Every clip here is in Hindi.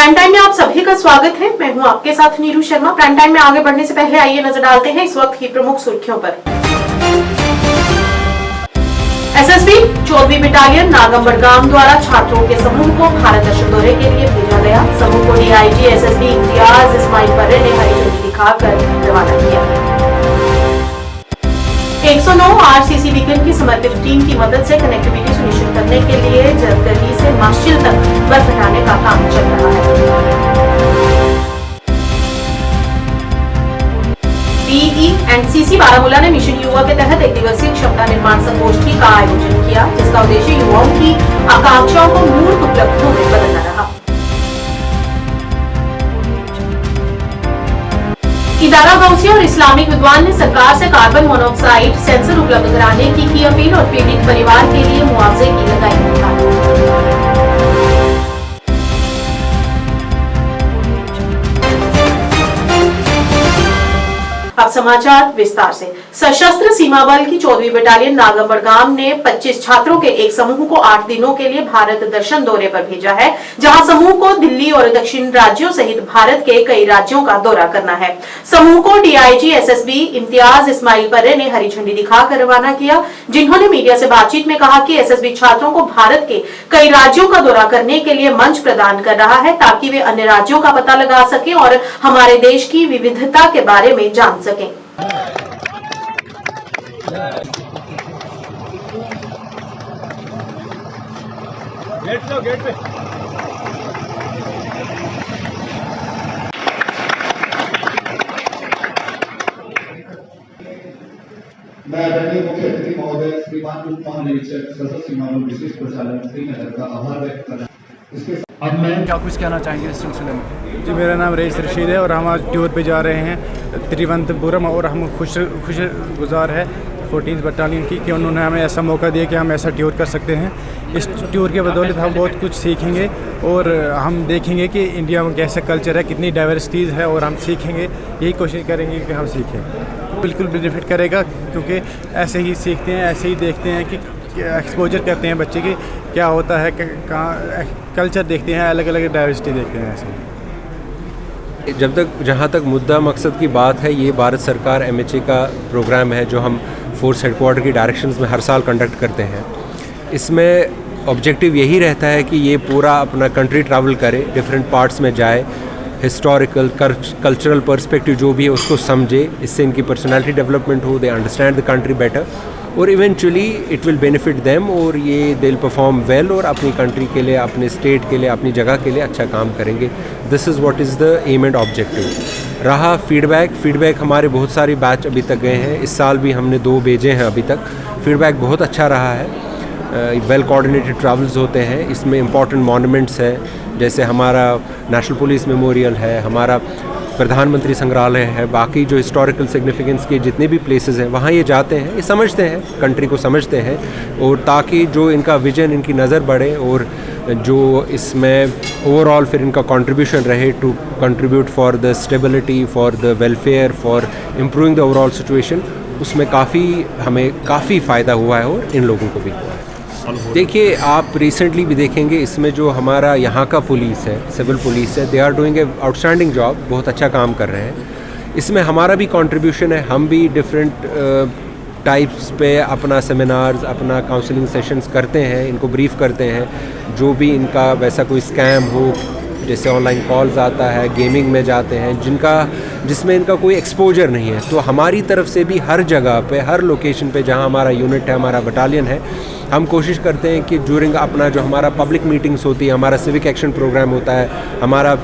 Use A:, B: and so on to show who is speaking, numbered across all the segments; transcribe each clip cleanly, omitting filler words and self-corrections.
A: प्राइम टाइम में आप सभी का स्वागत है। मैं हूं आपके साथ नीरू शर्मा। प्राइम टाइम में आगे बढ़ने से पहले आइए नजर डालते हैं इस वक्त की प्रमुख सुर्खियों पर। एसएसबी 14वीं बटालियन नागंबरगाम द्वारा छात्रों के समूह को भारत दर्शन दौरे के लिए भेजा गया। समूह को डीआईजी एसएसबी इम्तियाज इस्माइल पर्रे ने हरी झंडी दिखाकर रवाना किया। 109 आरसीसी बीकन की समर्पित टीम की मदद से कनेक्टिविटी सुनिश्चित करने के लिए जरगली से मार्शिल तक बर्फ हटाने का काम चल रहा है। एनसीसी बारामूला ने मिशन युवा के तहत एक दिवसीय क्षमता निर्माण संगोष्ठी का आयोजन किया, जिसका उद्देश्य युवाओं की आकांक्षाओं को मूर्त उपलब्धियों में बदलना रहा। इदारा गौसी और इस्लामिक विद्वान ने सरकार से कार्बन मोनोऑक्साइड सेंसर उपलब्ध कराने की अपील और पीड़ित परिवार के लिए मुआवजे की लगाई गुहार। अब समाचार विस्तार से। सशस्त्र सीमा बल की 14वीं बटालियन नागंबरगाम ने 25 छात्रों के एक समूह को 8 दिनों के लिए भारत दर्शन दौरे पर भेजा है, जहां समूह को दिल्ली और दक्षिण राज्यों सहित भारत के कई राज्यों का दौरा करना है। समूह को डीआईजी एसएसबी इम्तियाज इस्माइल पर्रे ने हरी झंडी दिखाकर रवाना किया, जिन्होंने मीडिया से बातचीत में कहा कि एसएसबी छात्रों को भारत के कई राज्यों का दौरा करने के लिए मंच प्रदान कर रहा है, ताकि वे अन्य राज्यों का पता लगा सकें और हमारे देश की विविधता के बारे में जान सकें।
B: गेट पे मैं आदरणीय मुख्य अतिथि महोदय श्रीमान उपमहानिरीक्षक सशस्त्र सीमा बल विशेष प्रचालन श्रीनगर का आभार व्यक्त करना।
C: अब मैं क्या कुछ कहना चाहेंगे इस सिलसिले में?
D: जी, मेरा नाम रईस रशीद है और हम आज टूर पे जा रहे हैं त्रिवंतपुरम, और हम खुश गुजार है 14th बटालियन की कि उन्होंने हमें ऐसा मौका दिया कि हम ऐसा टूर कर सकते हैं। इस टूर के बदौलत हम बहुत कुछ सीखेंगे और हम देखेंगे कि इंडिया में कैसा कल्चर है, कितनी डाइवर्सिटीज़ है, और हम सीखेंगे, यही कोशिश करेंगे कि हम सीखें। बिल्कुल बेनिफिट करेगा, क्योंकि ऐसे ही सीखते हैं, ऐसे ही देखते हैं कि एक्सपोजर करते हैं बच्चे की क्या होता है, कहाँ कल्चर देखते हैं, अलग अलग डाइवर्सिटी देखते हैं। ऐसे
E: जहाँ तक मुद्दा मकसद की बात है, ये भारत सरकार MHA का प्रोग्राम है जो हम फोर्स हेडक्वार्टर की डायरेक्शंस में हर साल कंडक्ट करते हैं। इसमें ऑब्जेक्टिव यही रहता है कि ये पूरा अपना कंट्री ट्रैवल करे, डिफरेंट पार्ट्स में जाए, हिस्टोरिकल कल्चरल पर्सपेक्टिव जो भी है उसको समझे, इससे इनकी पर्सनालिटी डेवलपमेंट हो, they understand the country better, और eventually it will benefit them, और ये दे विल परफॉर्म वेल और अपनी कंट्री के लिए, अपने स्टेट के लिए, अपनी जगह के लिए अच्छा काम करेंगे। This is what is the aim and objective. रहा फीडबैक हमारे बहुत सारे बैच अभी तक गए हैं, इस साल भी हमने 2 भेजे हैं अभी तक। फीडबैक बहुत अच्छा रहा है, वेल कोऑर्डिनेटेड ट्रैवल्स होते हैं। इसमें इंपॉर्टेंट मॉन्यूमेंट्स है, जैसे हमारा नेशनल पुलिस मेमोरियल है, हमारा प्रधानमंत्री संग्रहालय है, बाकी जो हिस्टोरिकल सिग्निफिकेंस के जितने भी प्लेसेस हैं वहाँ ये जाते हैं, ये समझते हैं, कंट्री को समझते हैं, और ताकि जो इनका विजन, इनकी नज़र बढ़े, और जो इसमें ओवरऑल फिर इनका कंट्रीब्यूशन रहे to contribute for the stability, for the welfare, for improving the overall situation, उसमें हमें काफ़ी फ़ायदा हुआ है और इन लोगों को भी हुआ है। देखिए, आप रिसेंटली भी देखेंगे इसमें जो हमारा यहाँ का पुलिस है, सिविल पुलिस है, they are doing a outstanding job, बहुत अच्छा काम कर रहे हैं। इसमें हमारा भी कंट्रीब्यूशन है, हम भी डिफरेंट टाइप्स पे अपना सेमिनार्स, अपना काउंसलिंग सेशंस करते हैं, इनको ब्रीफ करते हैं। जो भी इनका वैसा कोई स्कैम हो, जैसे ऑनलाइन कॉल्स आता है, गेमिंग में जाते हैं, जिसमें इनका कोई एक्सपोजर नहीं है, तो हमारी तरफ से भी हर जगह पे, हर लोकेशन पे जहां हमारा यूनिट है, हमारा बटालियन है, हम कोशिश करते हैं कि ड्यूरिंग अपना जो हमारा पब्लिक मीटिंग्स होती है, हमारा सिविक एक्शन प्रोग्राम होता है, हमारा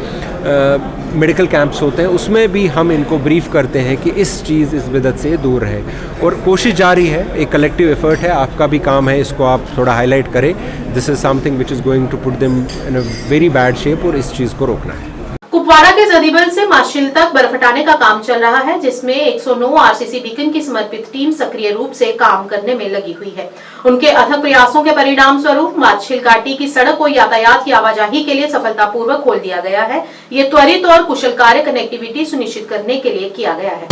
E: मेडिकल कैंप्स होते हैं, उसमें भी हम इनको ब्रीफ करते हैं कि इस बिदअत से दूर रहे। और कोशिश जारी है, एक कलेक्टिव एफर्ट है, आपका भी काम है, इसको आप थोड़ा हाईलाइट करें। This is something which is going to put them in a very bad shape, और इस चीज़ को रोकना है।
A: कुपवाड़ा के जदीबल से मार्शिल तक बर्फ हटाने का काम चल रहा है, जिसमें 109 आरसीसी बीकन की समर्पित टीम सक्रिय रूप से काम करने में लगी हुई है। उनके अथक प्रयासों के परिणाम स्वरूप मार्शिल घाटी की सड़क को यातायात की आवाजाही के लिए सफलतापूर्वक खोल दिया गया है। ये त्वरित और कुशल कार्य कनेक्टिविटी सुनिश्चित करने के लिए किया गया है।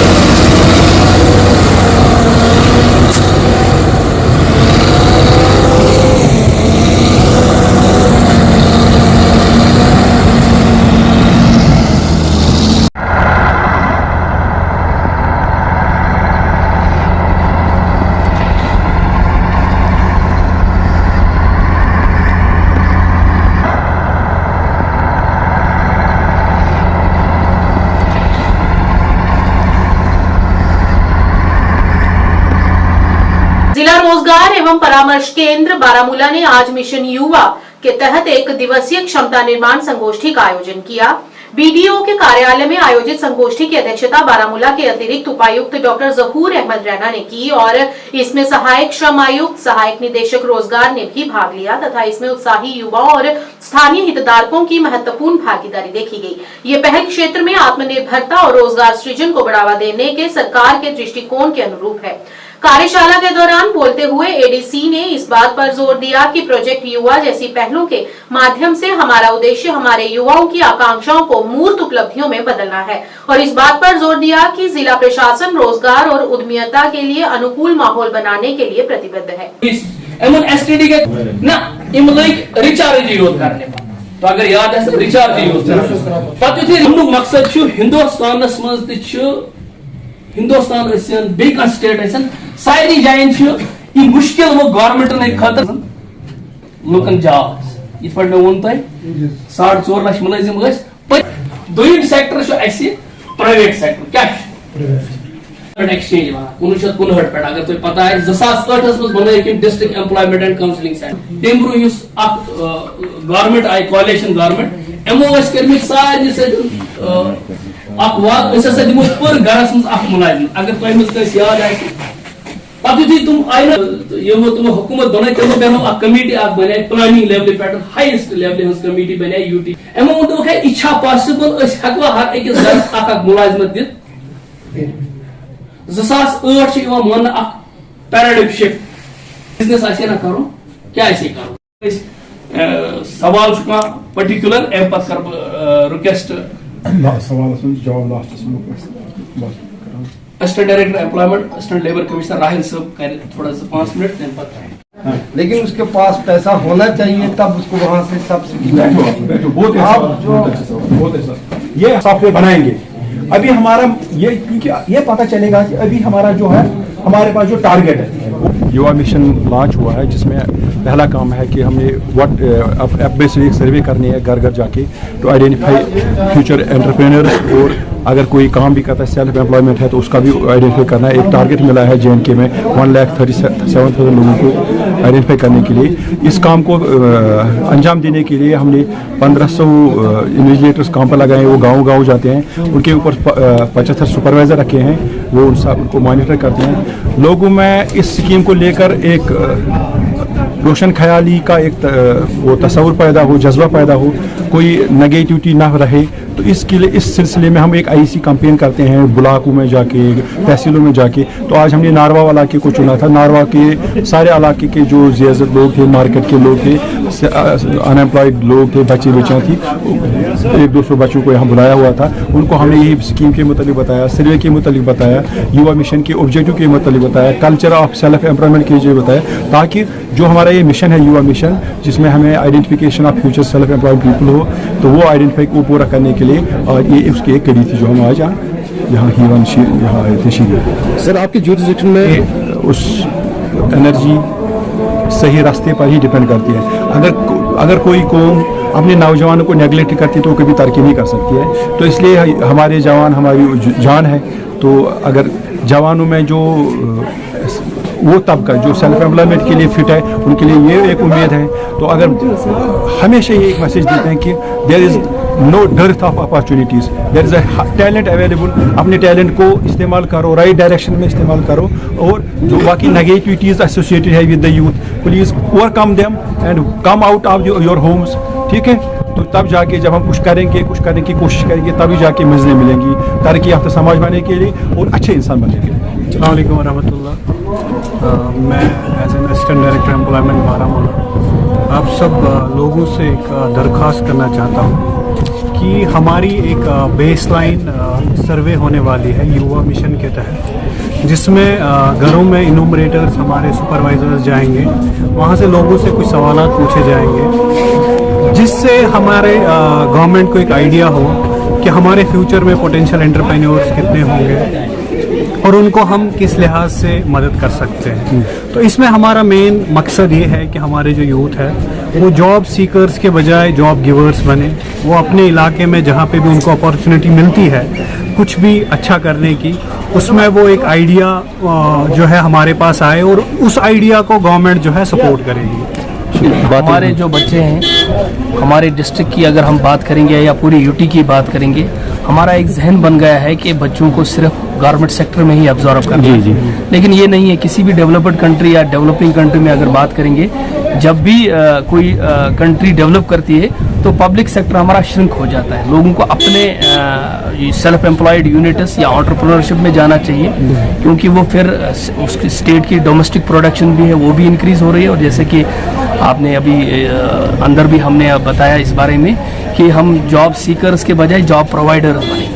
A: एवं परामर्श केंद्र बारामूला ने आज मिशन युवा के तहत एक दिवसीय क्षमता निर्माण संगोष्ठी का आयोजन किया। बीडीओ के कार्यालय में आयोजित संगोष्ठी की अध्यक्षता बारामूला के अतिरिक्त उपायुक्त डॉक्टर जहूर अहमद रैना ने की और इसमें सहायक श्रम आयुक्त, सहायक निदेशक रोजगार ने भी भाग लिया तथा इसमें उत्साही युवाओं और स्थानीय हितधारकों की महत्वपूर्ण भागीदारी देखी गई। ये पहल क्षेत्र में आत्मनिर्भरता और रोजगार सृजन को बढ़ावा देने के सरकार के दृष्टिकोण के अनुरूप है। कार्यशाला के दौरान बोलते हुए एडीसी ने इस बात पर जोर दिया कि प्रोजेक्ट युवा जैसी पहलों के माध्यम से हमारा उद्देश्य हमारे युवाओं की आकांक्षाओं को मूर्त उपलब्धियों में बदलना है और इस बात पर जोर दिया कि जिला प्रशासन रोजगार और उद्यमिता के लिए अनुकूल माहौल बनाने के लिए प्रतिबद्ध है।
F: तो अगर याद है रिचार्ज मकसद हिंदुस्तान बे स्टेट सारी जायन मुश्किल वो गवर्नमेंट खतर लुकन जॉब ये पे वो 4.5 लाख मुलाजिम दोम सेक्टर प्राइवेट सेक्टर क्या एक्सचेंज 1959 पे अगर तुम पता है 2008 मज बन district employment and counselling centre तम ब्रो गवर्नमेंट आई कोलिशन गवर्नमेंट एमओ कर्म सारे दिमो पर गरस मज मुलाजिम अगर तुम याद आए पे तुम आये ना तुम हुकूमत दोनों तमो बनो कमिटी बने प्लानिंग लेवल पे हाइस्ट लेवल कमिटी बने यूटी एमो वो इच्छा पॉसिबल हेकवा हर अकिस गरस मुलाजमत दित 2008 मान पैराडाइम शिफ्ट बिजनेस ना करो क्या करो सवाल पर्टिकुलर एम पे कर request assistant director employment assistant labour commissioner Rahil साहब करे थोड़ा सा 5 मिनट टाइम पर
G: लेकिन उसके पास पैसा होना चाहिए तब उसको वहां से सब्सिडी
H: बहुत ये सॉफ्टवेयर बनाएंगे। अभी हमारा ये क्योंकि ये पता चलेगा कि अभी हमारा जो है हमारे पास जो टारगेट है
D: युवा मिशन लॉन्च हुआ है जिसमें पहला काम है कि हमने अब से एक सर्वे करनी है घर घर जाके टू आइडेंटिफाई फ्यूचर एंटरप्रेन्योर्स और अगर कोई काम भी करता है सेल्फ एम्प्लॉयमेंट है तो उसका भी आइडेंटिफाई करना है। एक टारगेट मिला है JNK में 1,37,000 लोगों को आइडेंटिफाई करने के लिए। इस काम को अंजाम देने के लिए हमने 1500 इन्विजिलेटर्स काम पर लगाए। वो गांव-गांव जाते हैं, उनके ऊपर 75 सुपरवाइज़र रखे हैं, वो उनको मॉनिटर करते हैं। लोगों में इस स्कीम को लेकर एक रोशन ख्याली का एक वो तस्वुर पैदा हो, जज्बा पैदा हो, कोई नेगेटिविटी ना रहे। तो इसके लिए इस सिलसिले में हम एक IC कैंपेन करते हैं ब्लॉकों में जाके, तहसीलों में जाके। तो आज हमने नारवा इलाके को चुना था। नारवा के सारे इलाके के जो ज़ियाज़त लोग थे, मार्केट के लोग थे, अनएम्प्लॉयड लोग थे, बच्चे बच्चियाँ थी, 100-200 बच्चों को यहाँ बुलाया हुआ था। उनको हमने यही स्कीम के मुतालिक बताया, सर्वे के मुतालिक बताया, युवा मिशन के ऑब्जेक्टिव के मुतालिक बताया, कल्चर ऑफ सेल्फ एम्प्लॉयमेंट के जो बताया, ताकि जो हमारा ये मिशन है युवा मिशन, जिसमें हमें identification of future self employed people हो, तो वो आइडेंटिफाई को पूरा करने के लिए और ये उसकी एक कड़ी थी जो हम आज यहाँ आए थे शीघ्र। सर, आपकी जुरिस्डिक्शन में उस एनर्जी सही रास्ते पर ही डिपेंड करती है। अगर कोई कौम अपने नौजवानों को नेगलेक्ट करती है तो कभी तरक्की नहीं कर सकती है। तो इसलिए हमारे जवान हमारी जान है। तो अगर जवानों में जो वो तबका जो सेल्फ एम्प्लॉयमेंट के लिए फिट है, उनके लिए ये एक उम्मीद है। तो अगर हमेशा ये एक मैसेज देते हैं कि there is no dearth of opportunities, there is a talent available. अपने टैलेंट को इस्तेमाल करो, राइट डायरेक्शन में इस्तेमाल करो, और जो बाकी नेगेटिविटीज़ एसोसिएटेड है with the youth, please overcome them and come out of your homes. ठीक है, तो तब जाके जब हम कुछ करने की कोशिश करेंगे, तभी जाके मंजिलें मिलेंगी तरक्की याफ्ता समाज बनने के लिए और अच्छे इंसान बनने के लिए। अस्सलाम वालेकुम रहमतुल्लाह। मैं as an assistant director employment Baramulla आप सब लोगों से एक दरख्वास्त करना चाहता हूँ कि हमारी एक बेसलाइन सर्वे होने वाली है युवा मिशन के तहत, जिसमें घरों में इनूमरेटर्स हमारे सुपरवाइजर्स जाएंगे, वहाँ से लोगों से कुछ सवालात पूछे जाएंगे, जिससे हमारे गवर्नमेंट को एक आइडिया हो कि हमारे फ्यूचर में पोटेंशियल एंटरप्रेन्योर्स कितने होंगे और उनको हम किस लिहाज से मदद कर सकते हैं। तो इसमें हमारा मेन मकसद ये है कि हमारे जो यूथ है वो जॉब सीकर्स के बजाय जॉब गिवर्स बने। वो अपने इलाके में जहाँ पे भी उनको अपॉर्चुनिटी मिलती है
C: कुछ भी अच्छा करने की, उसमें वो एक आइडिया जो है हमारे पास आए और उस आइडिया को गवर्नमेंट जो है सपोर्ट करेगी।
F: हमारे जो बच्चे हैं, हमारे डिस्ट्रिक्ट की अगर हम बात करेंगे या पूरी यूटी की बात करेंगे, हमारा एक जहन बन गया है कि बच्चों को सिर्फ गवर्नमेंट सेक्टर में ही अब्जॉर्ब करना है। लेकिन ये नहीं है। किसी भी डेवलप्ड कंट्री या डेवलपिंग कंट्री में अगर बात करेंगे, जब भी कोई कंट्री डेवलप करती है तो पब्लिक सेक्टर हमारा श्रिंक हो जाता है। लोगों को अपने सेल्फ एम्प्लॉयड यूनिट्स या एंटरप्रेन्योरशिप में जाना चाहिए, क्योंकि वो फिर उसकी स्टेट की डोमेस्टिक प्रोडक्शन भी है वो भी इंक्रीज हो रही है। और जैसे कि आपने अभी अंदर भी हमने बताया इस बारे में कि हम जॉब सीकर्स के बजाय जॉब प्रोवाइडर्स बनेंगे।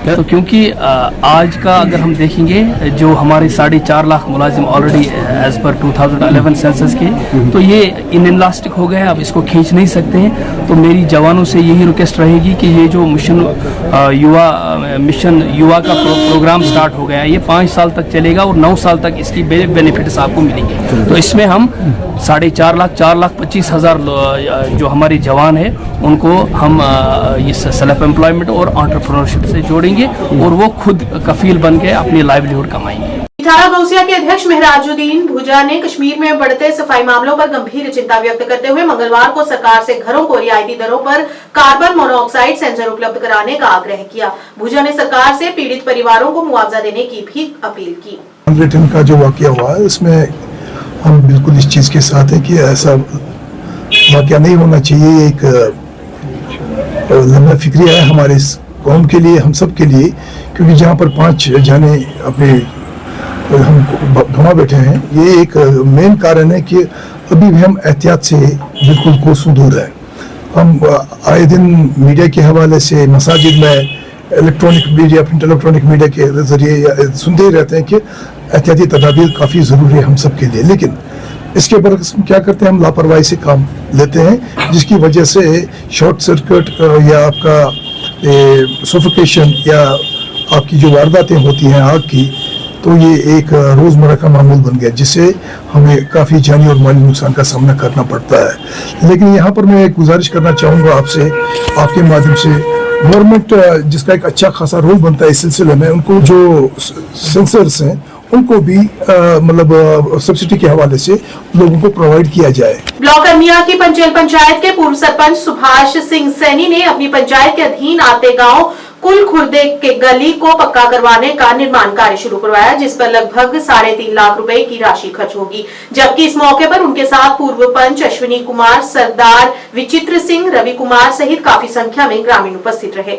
F: तो क्योंकि आज का अगर हम देखेंगे, जो हमारे 4.5 लाख मुलाजिम ऑलरेडी एज पर 2011 सेंसस के, तो ये इनइलास्टिक हो गया है, अब इसको खींच नहीं सकते हैं। तो मेरी जवानों से यही रिक्वेस्ट रहेगी कि ये जो मिशन युवा का प्रोग्राम स्टार्ट हो गया है, ये 5 साल तक चलेगा और 9 साल तक इसकी बेनिफिट्स आपको मिलेंगे। तो इसमें हम 4.5 लाख 4,25,000 जो हमारे जवान है उनको हम इस सेल्फ एम्प्लॉयमेंट और एंटरप्रेन्योरशिप से जोड़ेंगे और वो खुद कफील बन के अपनी लाइवलीहुड कमाएंगे।
A: थाना गौसिया के अध्यक्ष मेहराजुद्दीन भुजा ने कश्मीर में बढ़ते सफाई मामलों पर गंभीर चिंता व्यक्त करते हुए मंगलवार को सरकार से घरों को रियायती दरों पर कार्बन मोनोऑक्साइड सेंसर उपलब्ध कराने का आग्रह किया। भुजा ने सरकार से पीड़ित परिवारों को मुआवजा देने की भी अपील की।
I: रिटर्न का जो वाकया हुआ है उसमें हम बिल्कुल इस चीज के साथ हैं कि ऐसा वाकया नहीं होना चाहिए। एक लम्बा फिक्रिया है हमारे कौम के लिए, हम सब के लिए, क्योंकि जहाँ पर 5 जाने अपने हम गंवा बैठे हैं, ये एक मेन कारण है कि अभी भी हम एहतियात से बिल्कुल कोसों दूर है। हम आए दिन मीडिया के हवाले से मसाजिद में electronic media, print electronic media के जरिए सुनते ही रहते हैं कि एहतियाती तदाबीर काफ़ी ज़रूरी है हम सब के लिए। लेकिन इसके बरक्स हम क्या करते हैं, हम लापरवाही से काम लेते हैं, जिसकी वजह से शॉर्ट सर्किट या आपका सफोकेशन या आपकी जो वारदातें होती हैं आग की, तो ये एक रोज़मर्रा का मामूल बन गया, जिससे हमें काफ़ी जानी और माली नुकसान का सामना करना पड़ता है। लेकिन यहाँ पर मैं एक गुजारिश करना चाहूँगा आपसे, आपके माध्यम से, गवर्नमेंट जिसका एक अच्छा खासा रोल बनता है इस सिलसिले में, उनको जो सेंसर्स हैं उनको भी मतलब सब्सिडी के हवाले से लोगों को प्रोवाइड किया जाए।
A: ब्लॉक अरनिया की पंचेल पंचायत के पूर्व सरपंच सुभाष सिंह सैनी ने अपनी पंचायत के अधीन आते गांव कुल खुर्दे के गली को पक्का करवाने का निर्माण कार्य शुरू करवाया, जिस पर लगभग 3.5 लाख रुपए की राशि खर्च होगी। जबकि इस मौके पर उनके साथ पूर्व पंच अश्विनी कुमार, सरदार विचित्र सिंह, रवि कुमार सहित काफी संख्या में ग्रामीण उपस्थित रहे।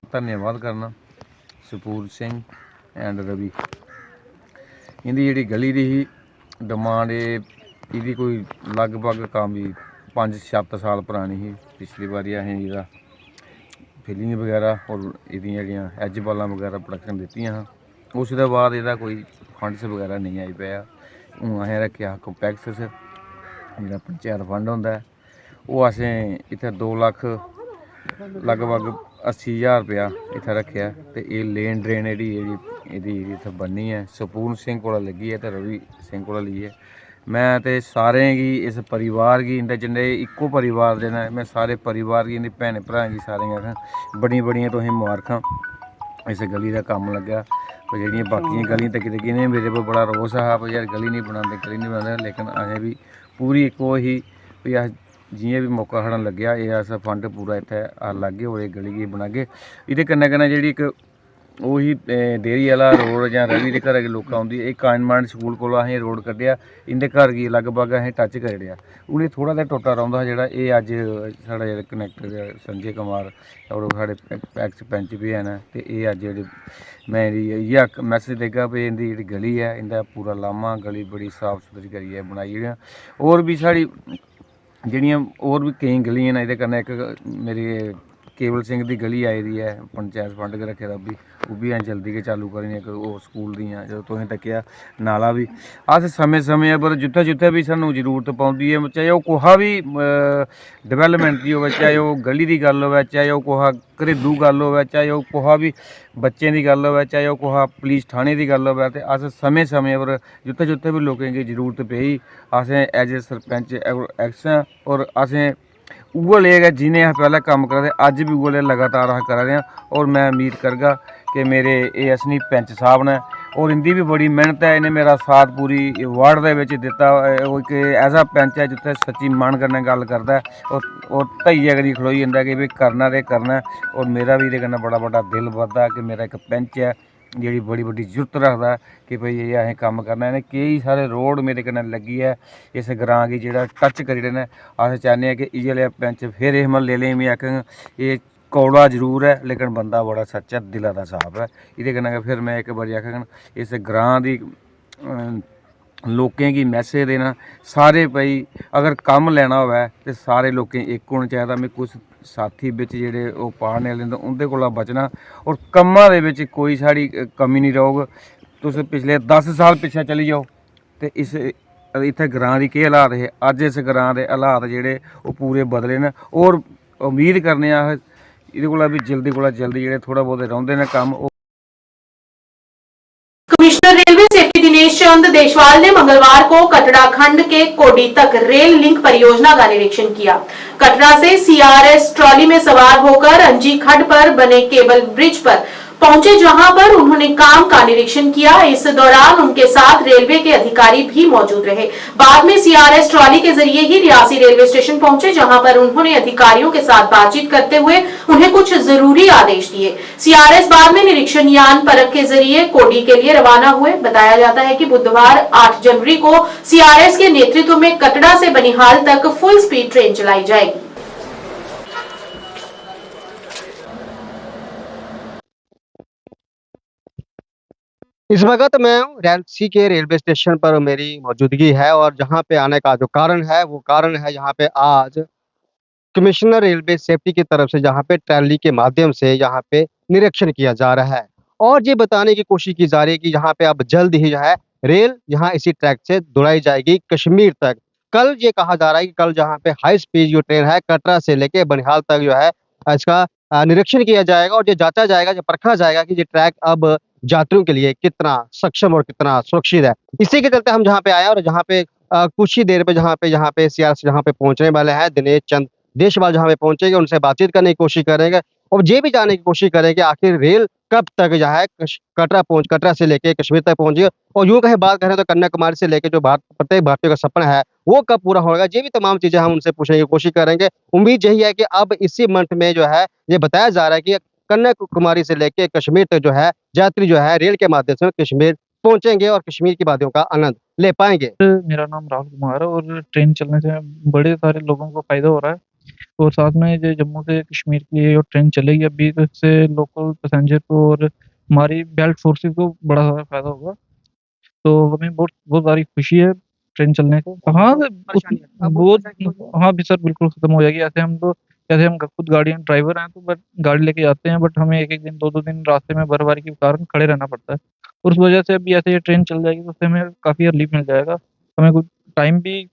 J: धन्यवाद करना सपूर सिंह एंड रवि। इंदी जी गली दी ही डिमांड इहदी कोई लगभग काफी 5-7 साल पुरानी ही। पिछली बारी असें इहदा फिलिंग वगैरह और इहदियां जेहड़ियां एज बालां वगैरह प्रोडक्शन दित्तियां हां, उस दे बाद इहदा कोई फंड्स वगैरह नहीं आई पाया। हूँ असें रखेआ कंपैक्स जेहड़ा पंचायत फंड होंदा है, वो असें इत्थै 2 लाख लगभग 80,000 रुपया इत्थै रखेआ। ते ये लेन ड्रेन जेह्ड़ी इत्थै बननी है, सपूर्ण सिंह कोला लगी है ते रवि सिंह कोला ली है। मैं ते सारें गी, इस परिवार गी, इंदे जिन्ने इक्को परिवार दे न, मैं सारे परिवार गी, इंदी भैन भ्राएं गी सारें गी आखां बड़ियां तुसें मुबारखां। इस गली का कम्म लग्गेआ। पर जेह्ड़ियां बाकियां गलियां तक गिने मेरे पर बड़ा रोस हा भाई यार गली नहीं बनांदे, लेकिन असें भी पूरी इक ओह् ही भाई अस जियां भी मौका साढ़ा लग्गेआ एह् अस फंड पूरा इत्थै लागे और इस गली गी बनागे। एह्दे कन्नै कन्नै जेह्ड़ी इक ओही डेयरी आह्ला रोड जां रवि दे घरै गी लोक औंदी, एह् काइनमांड स्कूल कोल असें रोड कड्ढेआ, इंदे घर गी लगभग असें टच करी ओड़ेआ। हून एह् थोह्ड़ा जेहा टुट्टा रौंह्दा हा जेह्ड़ा एह् अज्ज साढ़ा जेह्ड़ा कनैक्टर संजय कुमार और साढ़े एक्स पैंच बी हैन, ते एह् अज्ज जेह्ड़े मैं इ'यै मैसेज देगा भाई इंदी जेह्ड़ी गली है इंदा पूरा लामा गली बड़ी साफ सुथरी करियै बनाई ओड़ेआ। होर बी साढ़ी ਜਿਹੜੀਆਂ ਹੋਰ ਵੀ ਕਈ ਗਲੀਆਂ ਨੇ ਇਹਦੇ ਕन्नै ਇੱਕ ਮੇਰੀ केवल सिंह की गली आई दी है पंचायत फंड के रखे दा भी वो भी अं जल्दी के चालू करी एक वो स्कूल दी जो तुसें तक्या नाला भी अस समय समय पर जिथे जिथे भी सानू जरूरत पौंदी है चाहे वो कोहा भी डिवेलपमेंट की हो चाहे वो गली की गल हो चाहे वो कोहा घरेलू गल हो चाहे वो कोहा भी बच्चे की गल हो चाहे वो कोहा पुलिस थाने की गल हो तो अस समय समय पर जिथे जिथे भी लोगों की जरूरत पई असें एज ए सरपंच एक्स और असें उगल एक है जिन्हें अस पहले काम करते अज भी उगल लगातार अस करा रहे हैं और मैं उम्मीद करगा कि मेरे ये असनी पैंच साहब ने और इनकी भी बड़ी मेहनत है इन्हें मेरा साथ पूरी वार्ड के दिता एक ऐसा पैंच है जिथे सच्ची मन करने गल करता है और धैया करी खलोई जाता कि भाई करना तो करना और मेरा भी ये बड़ा बड़ा दिल बधदा कि मेरा एक पैंच है जी बड़ी बड़ी जरूरत रखता कि भाई ये असें काम करना इन्हें कई सारे रोड मेरे कन्नै लगी है इस ग्रां की जो टच करी ने अस चाहते हैं कि इयै पैंच फिर इस म्हल्ले लेई मैं आखां ये कौड़ा जरूर है लेकिन बंदा बड़ा सच्चा दिला दा साफ है ये कन्नै फिर मैं एक बारी आखां इस ग्रां दी लोकें गी मैसेज देना सारे भाई अगर कम लेना होवे तो सारे लोकें एक होना चाहिए मैं कुछ साथी बिच जेह्ड़े ओह् पाड़ने आह्ले न उं'दे कोला बचना और कम्मां दे बिच कोई साढ़ी कमी नहीं रौह्ग तुस पिछले 10 साल पिच्छे चली जाओ ते इस इत्थै ग्रां दी केह् हालात हे अज्ज इस ग्रां दे हालात जेह्ड़े ओह् पूरे बदले न और उम्मीद करने आं एह्दे कोला भी जल्दी कोला जल्दी जेह्ड़े थोड़ा बहुत रौंह्दे न कम्म
A: कमिश्नर रेलवे सेफ्टी दिनेश चंद देशवाल ने मंगलवार को कटरा खंड के कोडी तक रेल लिंक परियोजना का निरीक्षण किया। कटरा से सीआरएस ट्रॉली में सवार होकर अंजी खड्ड पर बने केबल ब्रिज पर पहुंचे जहां पर उन्होंने काम का निरीक्षण किया। इस दौरान उनके साथ रेलवे के अधिकारी भी मौजूद रहे। बाद में सीआरएस ट्रॉली के जरिए ही रियासी रेलवे स्टेशन पहुंचे जहां पर उन्होंने अधिकारियों के साथ बातचीत करते हुए उन्हें कुछ जरूरी आदेश दिए। सीआरएस बाद में निरीक्षण यान परख के जरिए कोडी के लिए रवाना हुए। बताया जाता है कि बुधवार 8 जनवरी को सीआरएस के नेतृत्व में कटरा से बनिहाल तक फुल स्पीड ट्रेन चलाई जाएगी।
K: इस वक्त मैं रियासी के रेलवे स्टेशन पर मेरी मौजूदगी है और जहां पे आने का जो कारण है वो कारण है यहाँ पे आज कमिश्नर रेलवे सेफ्टी की तरफ से जहाँ पे ट्रैली के माध्यम से यहाँ पे निरीक्षण किया जा रहा है और ये बताने की कोशिश की जा रही है कि यहाँ पे अब जल्द ही जो है रेल यहाँ इसी ट्रैक से दौड़ाई जाएगी कश्मीर तक। कल ये कहा जा रहा है कि कल जहाँ पे हाई स्पीड जो ट्रेन है कटरा से लेके बनिहाल तक जो है इसका निरीक्षण किया जाएगा और ये जांचा जाएगा, ये परखा जाएगा कि ये ट्रैक अब यात्रियों के लिए कितना सक्षम और कितना सुरक्षित है। इसी के चलते हम जहाँ पे आए और जहाँ पे कुछ ही देर पे जहाँ पे सीआरएस जहाँ पे पहुंचने वाले हैं दिनेश चंद देशवाल जहाँ पे पहुंचेंगे उनसे बातचीत करने की कोशिश करेंगे और ये भी जानने की कोशिश करेंगे आखिर रेल कब तक जो है कटरा से लेके कश्मीर तक पहुंचे और यूं कहीं बात करें तो कन्याकुमारी से लेके जो प्रत्येक भारतीय का सपना है वो कब पूरा होगा। ये भी तमाम चीजें हम उनसे पूछने की कोशिश करेंगे। उम्मीद यही है कि अब इसी मंथ में जो है ये बताया जा रहा है कि कन्याकुमारी से लेके कश्मीर तक जो है यात्री जो है रेल के माध्यम से कश्मीर पहुंचेंगे और कश्मीर की वादियों का आनंद ले पाएंगे।
L: मेरा नाम राहुल कुमार है और ट्रेन चलने से बड़े सारे लोगों को फायदा हो रहा है और साथ में जो जम्मू से कश्मीर की जो ट्रेन चलेगी अभी तो इससे लोकल पैसेंजर को और हमारी बेल्ट फोर्सेस को बड़ा सारा फायदा होगा। तो हमें बहुत सारी खुशी है ट्रेन चलने को। हाँ बहुत हाँ भी सर बिल्कुल खत्म हो जाएगी। जैसे हम खुद गाड़ियाँ ड्राइवर हैं तो बट गाड़ी लेके जाते हैं बट हमें एक दिन दो दिन रास्ते में बर्फबारी के कारण खड़े रहना पड़ता है और उस वजह से अभी ऐसे ये ट्रेन चल जाएगी तो उससे हमें काफ़ी रिलीफ मिल जाएगा। हमें कुछ टाइम भी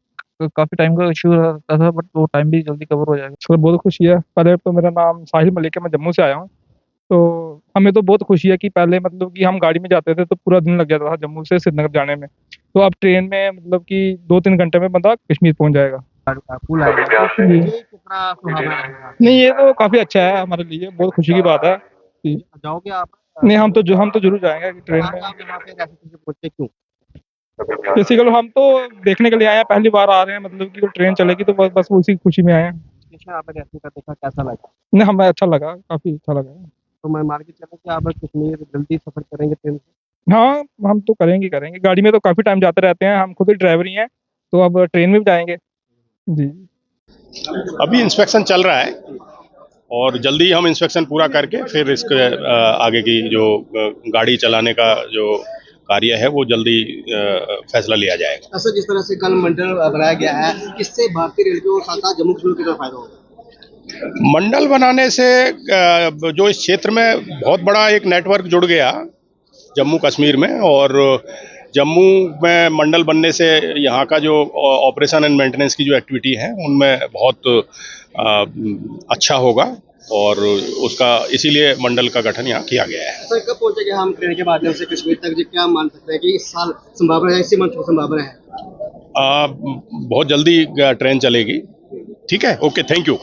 L: काफ़ी टाइम का इशू रहता था बट वो टाइम भी जल्दी कवर हो जाएगा।
M: सर बहुत खुशी है। पहले तो मेरा नाम साहिल मलिक है, मैं जम्मू से आया हूँ। तो हमें तो बहुत खुशी है कि पहले मतलब कि हम गाड़ी में जाते थे तो पूरा दिन लग जाता था जम्मू से श्रीनगर जाने में, तो अब ट्रेन में मतलब कि 2-3 घंटे में बंदा कश्मीर पहुँच जाएगा। नहीं ये तो काफ़ी अच्छा है हमारे लिए, बहुत खुशी की बात है।
K: जाओगे आप?
M: नहीं हम तो जरूर जाएंगे ट्रेन में। बेसिकली हम तो देखने के लिए आए हैं, पहली बार आ रहे हैं, मतलब कि ट्रेन चलेगी तो बस उसी खुशी में आए हैं।
K: आपने देखा कैसा लगा?
M: नहीं हमें अच्छा लगा, काफ़ी अच्छा लगा।
K: तो मैं मान के चलूं कि आप कश्मीर जल्दी सफर करेंगे ट्रेन से?
M: हाँ हम तो करेंगे गाड़ी में तो काफ़ी टाइम जाते रहते हैं, हम खुद ही ड्राइवर ही हैं तो अब ट्रेन में भी जाएंगे जी।
N: अभी इंस्पेक्शन चल रहा है और जल्दी हम इंस्पेक्शन पूरा करके फिर इसके आगे की जो गाड़ी चलाने का जो कार्य है वो जल्दी फैसला लिया जाएगा।
K: ऐसा जिस तरह से कल मंडल बनाया गया है, इससे भारतीय रेलवे और साथ साथ जम्मू कश्मीर को कितना फायदा होगा?
N: मंडल बनाने से जो इस क्षेत्र में बहुत बड़ा एक नेटवर्क जुड़ गया जम्मू कश्मीर में, और जम्मू में मंडल बनने से यहाँ का जो ऑपरेशन एंड मेंटेनेंस की जो एक्टिविटी है उनमें बहुत अच्छा होगा, और उसका इसीलिए मंडल का गठन यहाँ किया गया है।
K: सर, कब पहुंचेंगे हम ट्रेन के माध्यम से कश्मीर तक? जी, क्या मान सकते हैं कि इस साल संभावना है, इसी मंथ में संभावना है?
N: बहुत जल्दी ट्रेन चलेगी। ठीक है, ओके, थैंक यू।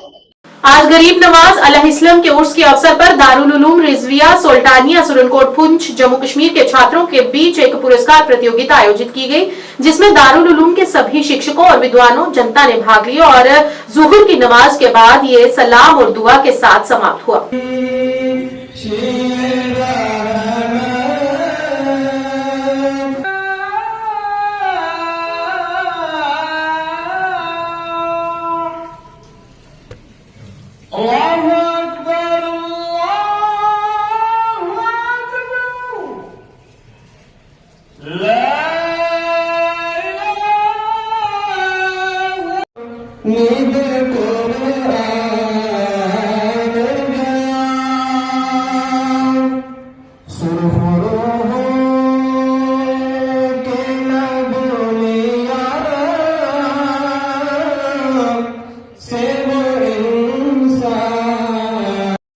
A: आज गरीब नवाज अलैहिस्सलाम के उर्स के अवसर पर दारुल उलूम रिजविया सुल्तानिया सुरनकोट पुंछ जम्मू कश्मीर के छात्रों के बीच एक पुरस्कार प्रतियोगिता आयोजित की गई, जिसमें दारुल उलूम के सभी शिक्षकों और विद्वानों जनता ने भाग लिया और जुहर की नमाज के बाद ये सलाम और दुआ के साथ समाप्त हुआ।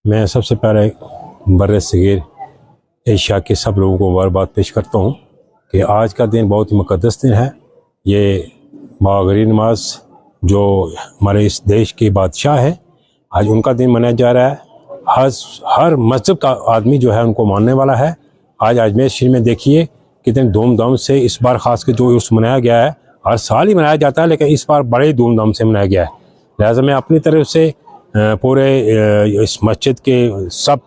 O: मैं सबसे पहले बर्र सगीर एशिया के सब लोगों को मुबारकबाद पेश करता हूँ कि आज का दिन बहुत ही मुक़द्दस दिन है। ये गरीब नवाज जो हमारे इस देश के बादशाह है, आज उनका दिन मनाया जा रहा है। हर मस्जिद का आदमी जो है उनको मानने वाला है। आज अजमेर शरीफ में देखिए कितने धूमधाम से इस बार ख़ास कर जो उर्स मनाया गया है, हर साल ही मनाया जाता है लेकिन इस बार बड़े धूमधाम से मनाया गया है। लिहाजा मैं अपनी तरफ से पूरे इस मस्जिद के सब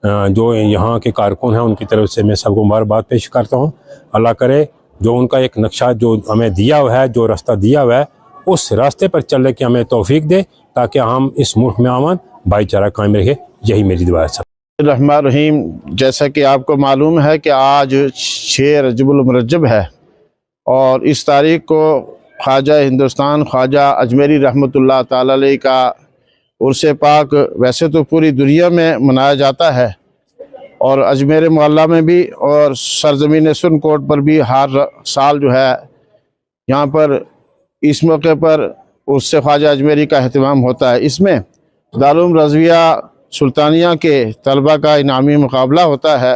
O: जो यहाँ के कारकुन हैं उनकी तरफ से मैं सबको मुबारकबाद पेश करता हूँ। अल्लाह करे जो उनका एक नक्शा जो हमें दिया हुआ है, जो रास्ता दिया हुआ है, उस रास्ते पर चलने की हमें तौफीक दे ताकि हम इस मुल्क में अमन भाईचारा कायम रहे। यही मेरी दुआ है।
P: रहमान रहीम, जैसा कि आपको मालूम है कि आज 6 रजबुल मुरज्जब है और इस तारीख को ख्वाजा हिंदुस्तान ख्वाजा अजमेरी रहमतुल्लाह ताला अलैह का उर्स पाक वैसे तो पूरी दुनिया में मनाया जाता है और अजमेर मोहल्ला में भी और सरजमीन सुरनकोट पर भी हर साल जो है यहाँ पर इस मौके पर उर्स ख्वाजा अजमेरी का अहतमाम होता है। इसमें दारुल उलूम रिज़विया सुल्तानिया के तलबा का इनामी मुकाबला होता है,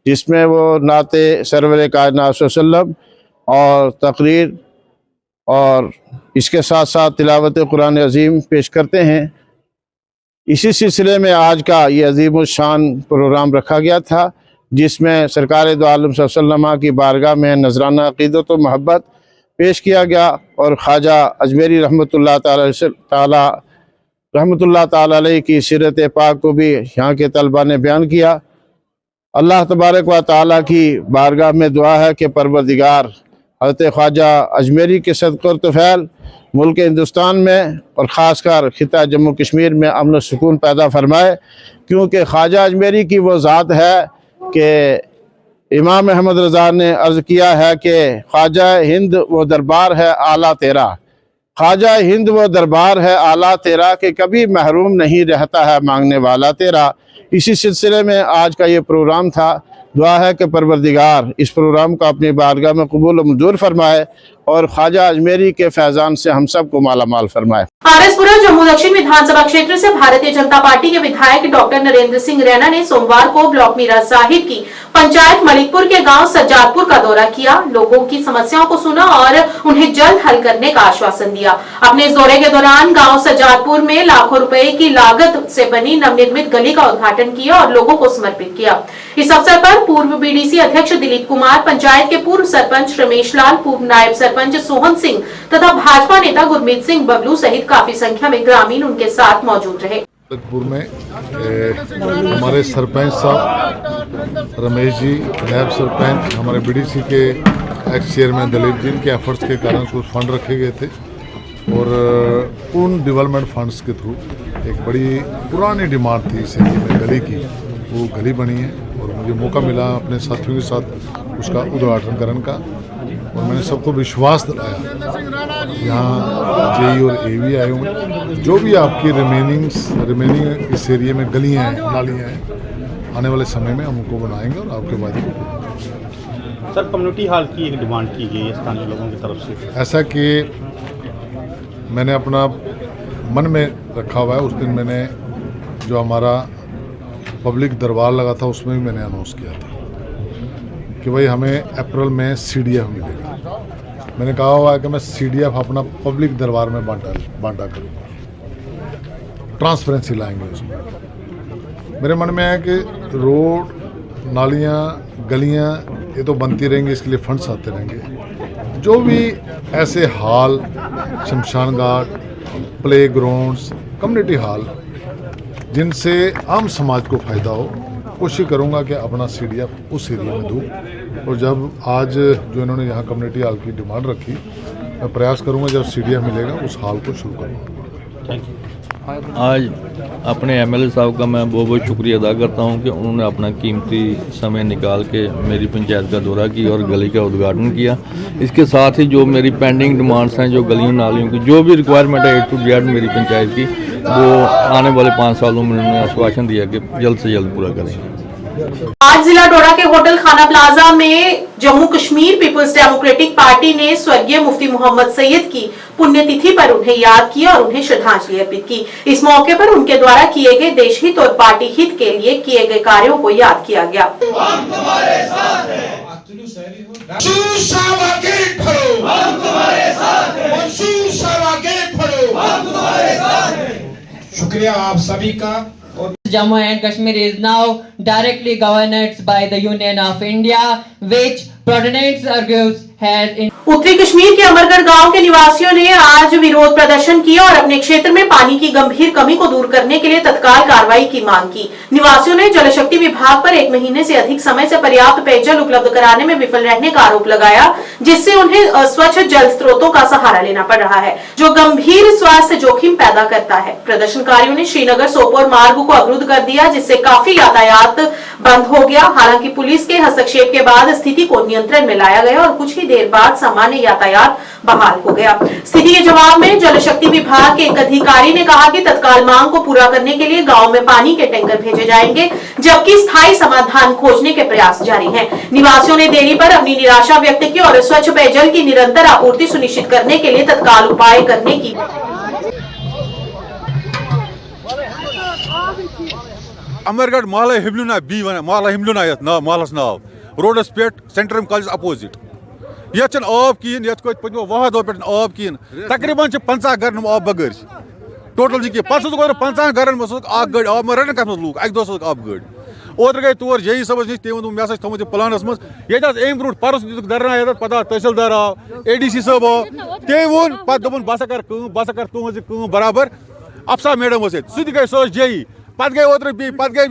P: जिसमें वो नाते सरवर कायनात सल्लल्लाहु अलैहि वसल्लम और तकरीर और इसके साथ साथ तिलावत कुरान अज़ीम पेश करते हैं। इसी सिलसिले में आज का ये अजीम शान प्रोग्राम रखा गया था, जिसमें सरकार दो आलम सल्लल्लाहु अलैहि वसल्लम की बारगाह में नजराना अक़ीदत व मोहब्बत पेश किया गया और ख्वाजा अजमेरी रहमतुल्लाह ताला अलैह की सीरत पाक को भी यहाँ के तलबा ने बयान किया। अल्लाह तबारक व ताला की बारगाह में दुआ है कि परवरदिगार हज़रत ख्वाजा अजमेरी के सदक़े तफ़ैल मुल्क हिंदुस्तान में और ख़ासकर खिता जम्मू कश्मीर में अमन व सुकून पैदा फरमाए, क्योंकि ख्वाजा अजमेरी की वो ज़ात है कि इमाम अहमद रज़ा ने अर्ज़ किया है कि ख्वाजा हिंद वो दरबार है आला तेरा, ख्वाजा हिंद वो दरबार है आला तेरा कि कभी महरूम नहीं रहता है मांगने वाला तेरा। इसी सिलसिले में आज का ये प्रोग्राम था। दुआ है कि परवरदिगार इस प्रोग्राम को अपनी बारगाह में कबूल मंजूर फरमाए और ख्वाजा अजमेरी के फैज़ान से हम सब को माला माल फरमाए।
A: आरएसपुरा जम्मू दक्षिण विधानसभा क्षेत्र से भारतीय जनता पार्टी के विधायक डॉक्टर नरेंद्र सिंह रैना ने सोमवार को ब्लॉक मीरा साहिब की पंचायत मलिकपुर के गांव सज्जादपुर का दौरा किया, लोगों की समस्याओं को सुना और उन्हें जल्द हल करने का आश्वासन दिया। अपने इस दौरे के दौरान गांव सज्जादपुर में लाखों रुपए की लागत से बनी नवनिर्मित गली का उद्घाटन किया और लोगों को समर्पित किया। इस अवसर पर पूर्व बीडीसी अध्यक्ष दिलीप कुमार, पंचायत के पूर्व सरपंच रमेश लाल, पूर्व नायब सरपंच सोहन सिंह तथा भाजपा नेता गुरमीत सिंह बबलू सहित काफी संख्या में ग्रामीण उनके साथ मौजूद रहे।
Q: मलिकपुर में हमारे सरपंच साहब रमेश जी, नायब सरपंच, हमारे बीडीसी के एक्स चेयरमैन दिलीप जी के एफर्ट्स के कारण कुछ फंड रखे गए थे और पूर्ण डेवलपमेंट फंड्स के थ्रू एक बड़ी पुरानी डिमांड थी इस एरिया में गली की, वो गली बनी है और मुझे मौका मिला अपने साथियों के साथ उसका उद्घाटन का, और मैंने सबको विश्वास दिलाया। यहाँ जेई और एवी आए हुए, जो भी आपकी रिमेनिंग इस एरिया में गलियाँ हैं, नालियाँ हैं, आने वाले समय में हम उनको बनाएंगे और आपके वादे को पूरा करेंगे।
R: सर, कम्युनिटी हॉल की एक डिमांड की गई है स्थानीय लोगों की तरफ से,
Q: ऐसा कि मैंने अपना मन में रखा हुआ है। उस दिन मैंने जो हमारा पब्लिक दरबार लगा था उसमें भी मैंने अनाउंस किया था कि भाई हमें अप्रैल में CDF मिलेगा। मैंने कहा हुआ है कि मैं CDF अपना पब्लिक दरबार में बांटा करूँगा, ट्रांसपेरेंसी लाएंगे उसमें। मेरे मन में है कि रोड, नालियाँ, गलियाँ ये तो बनती रहेंगी, इसके लिए फंड्स आते रहेंगे। जो भी ऐसे हॉल, शमशान घाट, प्ले ग्राउंड्स, कम्युनिटी हॉल जिनसे आम समाज को फ़ायदा हो, कोशिश करूंगा कि अपना CDF उस एरिया में दूँ। और जब आज जो इन्होंने यहाँ कम्युनिटी हॉल की डिमांड रखी, मैं प्रयास करूंगा जब CDF मिलेगा उस हॉल को शुरू करूँगा।
S: आज अपने MLA साहब का मैं बहुत बहुत शुक्रिया अदा करता हूं कि उन्होंने अपना कीमती समय निकाल के मेरी पंचायत का दौरा किया और गली का उद्घाटन किया। इसके साथ ही जो मेरी पेंडिंग डिमांड्स हैं, जो गलियों नालियों की जो भी रिक्वायरमेंट है A to Z मेरी पंचायत की, वो आने वाले 5 सालों में उन्होंने आश्वासन दिया कि जल्द से जल्द पूरा करेंगे।
A: आज जिला डोडा के होटल खाना प्लाजा में जम्मू कश्मीर पीपल्स डेमोक्रेटिक पार्टी ने स्वर्गीय मुफ्ती मोहम्मद सैयद की पुण्यतिथि पर उन्हें याद किया और उन्हें श्रद्धांजलि अर्पित की। इस मौके पर उनके द्वारा किए गए देश हित और पार्टी हित के लिए किए गए कार्यों को याद किया गया।
T: शुक्रिया आप सभी का।
U: Jammu and Kashmir is now directly governed by the Union of India, which Proponents argues has in
A: उत्तरी कश्मीर के अमरगढ़ गांव के निवासियों ने आज विरोध प्रदर्शन किया और अपने क्षेत्र में पानी की गंभीर कमी को दूर करने के लिए तत्काल कार्रवाई की मांग की। निवासियों ने जल शक्ति विभाग पर 1 महीने से अधिक समय से पर्याप्त पेयजल उपलब्ध कराने में विफल रहने का आरोप लगाया, जिससे उन्हें अस्वच्छ जल स्रोतों का सहारा लेना पड़ रहा है, जो गंभीर स्वास्थ्य जोखिम पैदा करता है। प्रदर्शनकारियों ने श्रीनगर सोपोर मार्ग को अवरुद्ध कर दिया, जिससे काफी यातायात बंद हो गया। हालांकि पुलिस के हस्तक्षेप के बाद स्थिति को नियंत्रण में लाया गया और कुछ ही देर बाद सामान्य यातायात बहाल हो गया। स्थिति के जवाब में जल शक्ति विभाग के एक अधिकारी ने कहा कि तत्काल मांग को पूरा करने के लिए गांव में पानी के टैंकर भेजे जाएंगे, जबकि स्थायी समाधान खोजने के प्रयास जारी हैं। निवासियों ने देरी पर अपनी निराशा व्यक्त की और स्वच्छ पेयजल की निरंतर आपूर्ति सुनिश्चित करने के लिए तत्काल उपाय करने की
V: अमरगढ़ महला हिमलुना बी वन महला हिमलुना महलस नाव रोडस पे सेंट्रम कॉलेज अपोजिट ये आब कहें ये पत्मो वह दो पे आब कहें तकरीबन 50 घर आब बगैर टोटल जी पे 50 घर गाड़ी आब रटन कत लूक अक दो आब गाड़ी ओतर गई तौर जई सबस नश तम वो मे थोत प्लानस मज ये ब्रो परस धरना पता तहसीलदार आव ADC साहब आव तम वोन पे दोपन बह कर तुज बराबर अफसा मैडम सह गई सो जई पत गई ओतर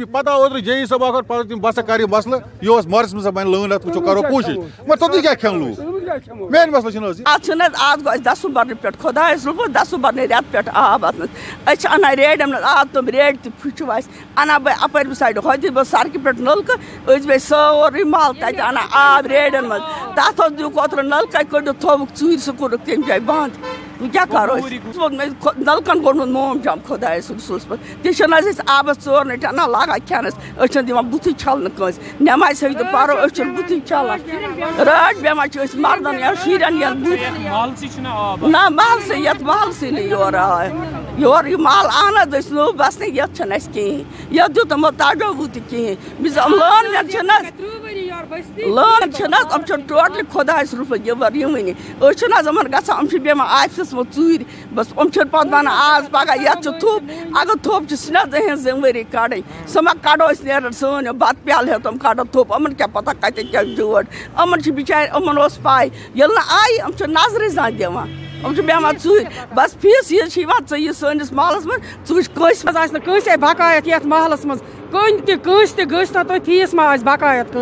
V: पता ओतर जई सब आखर पता बस कर मसल यह मार्च में बन लन वो करो कोशिश मगर तोत क्या खेन लूक मेन मसल
W: आज गो 10 बर पे खुदा रुप 10 बर रेत पे आब अत अना रेडम आब तुम रेड तुच अना बह अपर साइड होती बह सड़क पे नलक बह सोरी माल तक अना आब रेडन मज तथ दुक ओतर नलक कड़ थोक चूर सह कोर तम जाए बंद क्या करो नलकन गोड़ मोम जम खुदा रसूलस पे तज आबस चोर ना लागा खेनस दिवान बुथ छल नमाज सहित पो बुथ चलान रात बेमा मर्दन या शुरन या ना माल से ये माल से योर योर यह माल आनद नो बस ये कहें ये दुत तगो बुत कहें लन टोटल खुदा रुफ यवर यमन गम बेमा आफिस मो चूर बस पे वन आज पगह ये थोप अगर थोप सह जिम्मेवारी कड़न सह मा कड़ो नीर सन बत प्याल तम कड़ो थोप अमन क्या पता कत क्या जोड़ अमन बिचार अमन पाई ये आई नजर जान दिवान बेमा चूर बस फीस ये सनिस महलस
X: मज बकायत ये महलस मज तुम फीस मा बकायत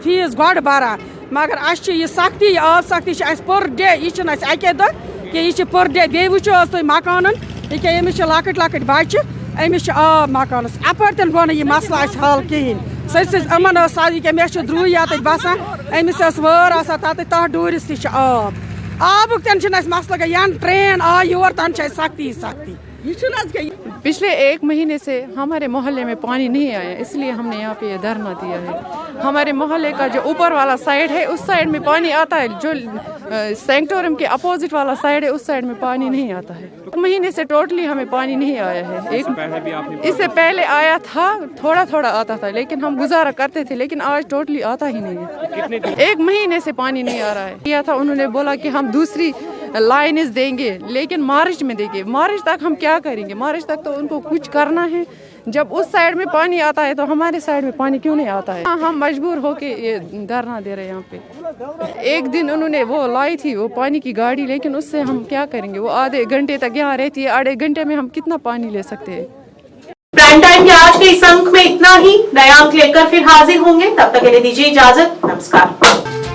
X: फीस गो बरान मगर यह सख्ती आब सख्ती पर डे यह अके दह कि यह पर डे बे वो तुम मकान ये लकट लकट बच्चे अमिस आब मकान अपर गो यह मसला हल कहें सर अमन सारी के मे द्रू या बसान अमिस वह तथ डूरिस तह आब आबुक तन मसल या ट्रेन आ योर तन सख्ती सख्ती।
B: पिछले 1 महीने से हमारे मोहल्ले में पानी नहीं आया, इसलिए हमने यहाँ पे धरना दिया है। हमारे मोहल्ले का जो ऊपर वाला साइड है उस साइड में पानी आता है, जो सेंटोरियम के अपोजिट वाला साइड है उस साइड में पानी नहीं आता है। 1 महीने से टोटली हमें पानी नहीं आया है। इससे पहले आया था, थोड़ा थोड़ा आता था, लेकिन हम गुजारा करते थे, लेकिन आज टोटली आता ही नहीं है। 1 महीने से पानी नहीं आ रहा है। किया था, उन्होंने बोला कि हम दूसरी लाइन्स देंगे, लेकिन मार्च में देंगे। मार्च तक हम क्या करेंगे? मार्च तक तो उनको कुछ करना है। जब उस साइड में पानी आता है तो हमारे साइड में पानी क्यों नहीं आता है? हम मजबूर होके ये धरना दे रहे हैं यहाँ पे। एक दिन उन्होंने वो लाई थी वो पानी की गाड़ी, लेकिन उससे हम क्या करेंगे? वो आधे घंटे तक यहाँ रहती है, आधे घंटे में हम कितना पानी ले सकते हैं?
A: प्राइम टाइम के आज के इस अंक में इतना ही। नया अंक लेकर फिर हाजिर होंगे, तब तक के लिए दीजिए इजाजत। नमस्कार।